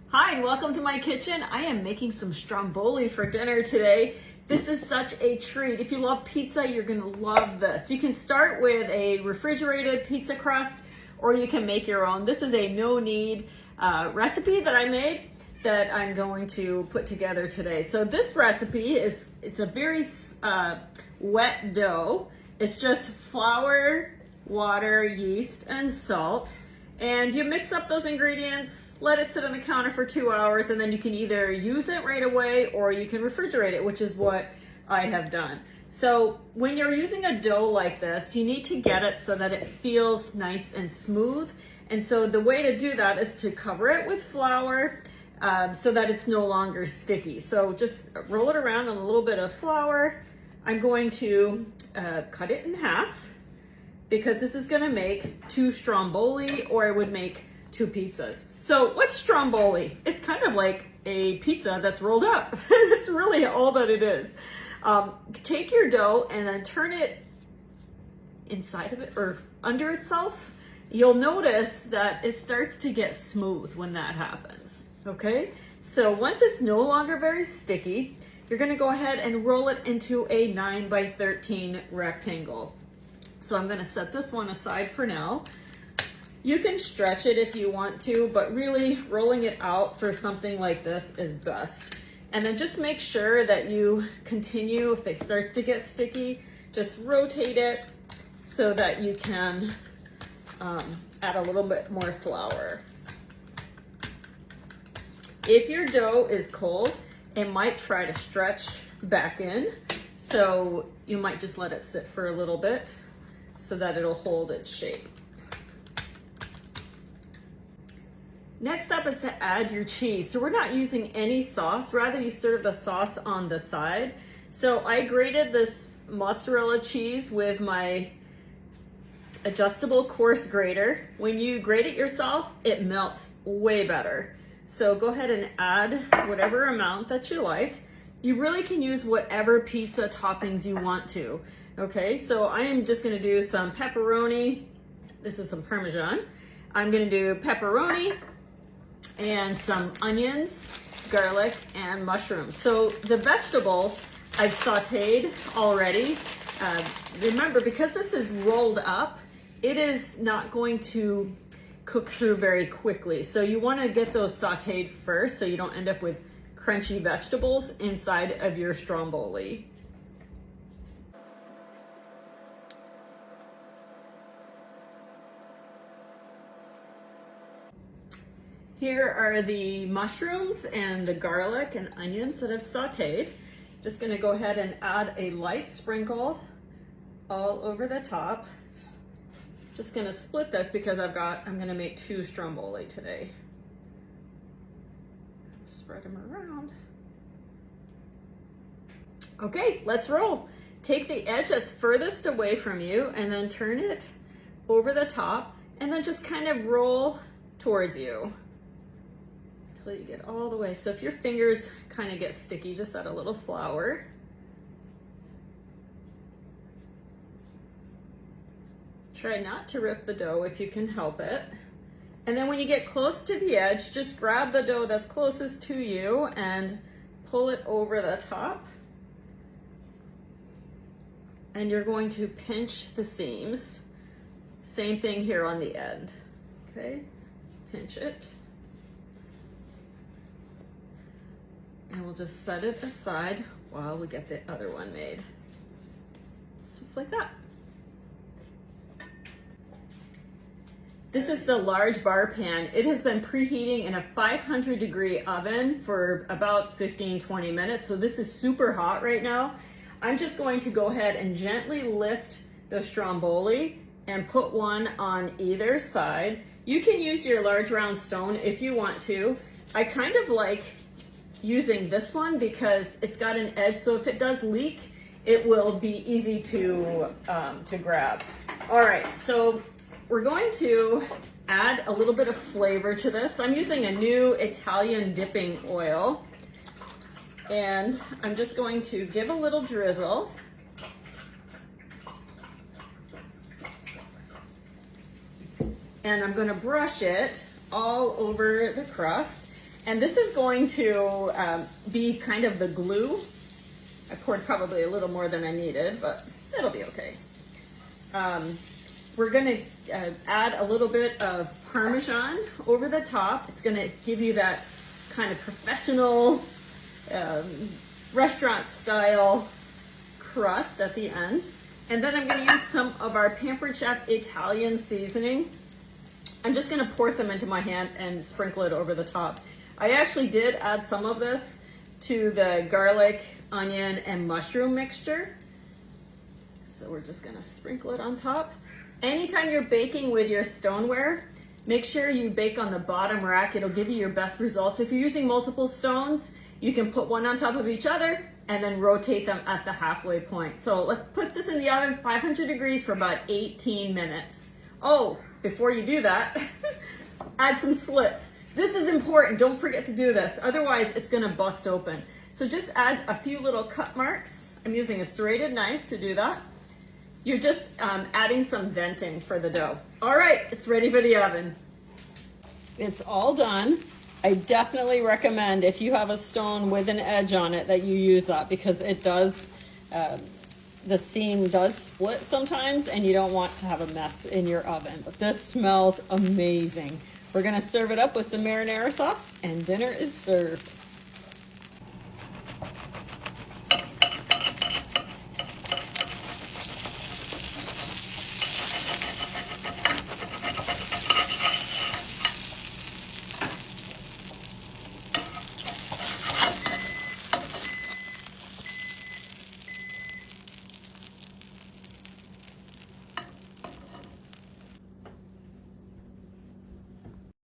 Hi and welcome to my kitchen. I am making some Stromboli for dinner today. This is such a treat. If you love pizza, you're gonna love this. You can start with a refrigerated pizza crust or you can make your own. This is a no-knead recipe that I made that I'm going to put together today. So this recipe it's a very wet dough. It's just flour, water, yeast, and salt. And you mix up those ingredients, let it sit on the counter for 2 hours, and then you can either use it right away or you can refrigerate it, which is what I have done. So when you're using a dough like this, you need to get it so that it feels nice and smooth. And so the way to do that is to cover it with flour so that it's no longer sticky. So just roll it around in a little bit of flour. I'm going to cut it in half, because this is gonna make 2 Stromboli, or it would make 2 pizzas. So what's Stromboli? It's kind of like a pizza that's rolled up. That's really all that it is. Take your dough and then turn it inside of it or under itself. You'll notice that it starts to get smooth when that happens, okay? So once it's no longer very sticky, you're gonna go ahead and roll it into a 9x13 rectangle. So I'm gonna set this one aside for now. You can stretch it if you want to, but really rolling it out for something like this is best. And then just make sure that you continue, if it starts to get sticky, just rotate it so that you can add a little bit more flour. If your dough is cold, it might try to stretch back in. So you might just let it sit for a little bit so that it'll hold its shape. Next up is to add your cheese. So we're not using any sauce, rather you serve the sauce on the side. So I grated this mozzarella cheese with my adjustable coarse grater. When you grate it yourself, it melts way better. So go ahead and add whatever amount that you like. You really can use whatever pizza toppings you want to. Okay, so I am just gonna do some pepperoni. This is some Parmesan. I'm gonna do pepperoni and some onions, garlic, and mushrooms. So the vegetables I've sauteed already. Remember, because this is rolled up, it is not going to cook through very quickly. So you wanna get those sauteed first so you don't end up with crunchy vegetables inside of your Stromboli. Here are the mushrooms and the garlic and onions that I've sauteed. Just gonna go ahead and add a light sprinkle all over the top. Just gonna split this because I'm gonna make 2 Stromboli today. Spread them around. Okay, let's roll. Take the edge that's furthest away from you and then turn it over the top and then just kind of roll towards you until you get all the way. So if your fingers kind of get sticky, just add a little flour. Try not to rip the dough if you can help it. And then when you get close to the edge, just grab the dough that's closest to you and pull it over the top. And you're going to pinch the seams. Same thing here on the end, okay? Pinch it. And we'll just set it aside while we get the other one made. Just like that. This is the large bar pan. It has been preheating in a 500-degree oven for about 15-20 minutes. So this is super hot right now. I'm just going to go ahead and gently lift the Stromboli and put one on either side. You can use your large round stone if you want to. I kind of like using this one because it's got an edge, so if it does leak, it will be easy to grab. All right, so we're going to add a little bit of flavor to this. I'm using a new Italian dipping oil, and I'm just going to give a little drizzle. And I'm gonna brush it all over the crust. And this is going to be kind of the glue. I poured probably a little more than I needed, but it'll be okay. We're gonna add a little bit of Parmesan over the top. It's gonna give you that kind of professional restaurant style crust at the end. And then I'm gonna use some of our Pampered Chef Italian seasoning. I'm just gonna pour some into my hand and sprinkle it over the top. I actually did add some of this to the garlic, onion, and mushroom mixture. So we're just gonna sprinkle it on top. Anytime you're baking with your stoneware, make sure you bake on the bottom rack. It'll give you your best results. If you're using multiple stones, you can put one on top of each other and then rotate them at the halfway point. So let's put this in the oven, 500 degrees for about 18 minutes. Oh, before you do that, add some slits. This is important, don't forget to do this. Otherwise it's gonna bust open. So just add a few little cut marks. I'm using a serrated knife to do that. You're just adding some venting for the dough. All right, it's ready for the oven. It's all done. I definitely recommend if you have a stone with an edge on it that you use that, because it does, the seam does split sometimes and you don't want to have a mess in your oven. But this smells amazing. We're gonna serve it up with some marinara sauce and dinner is served.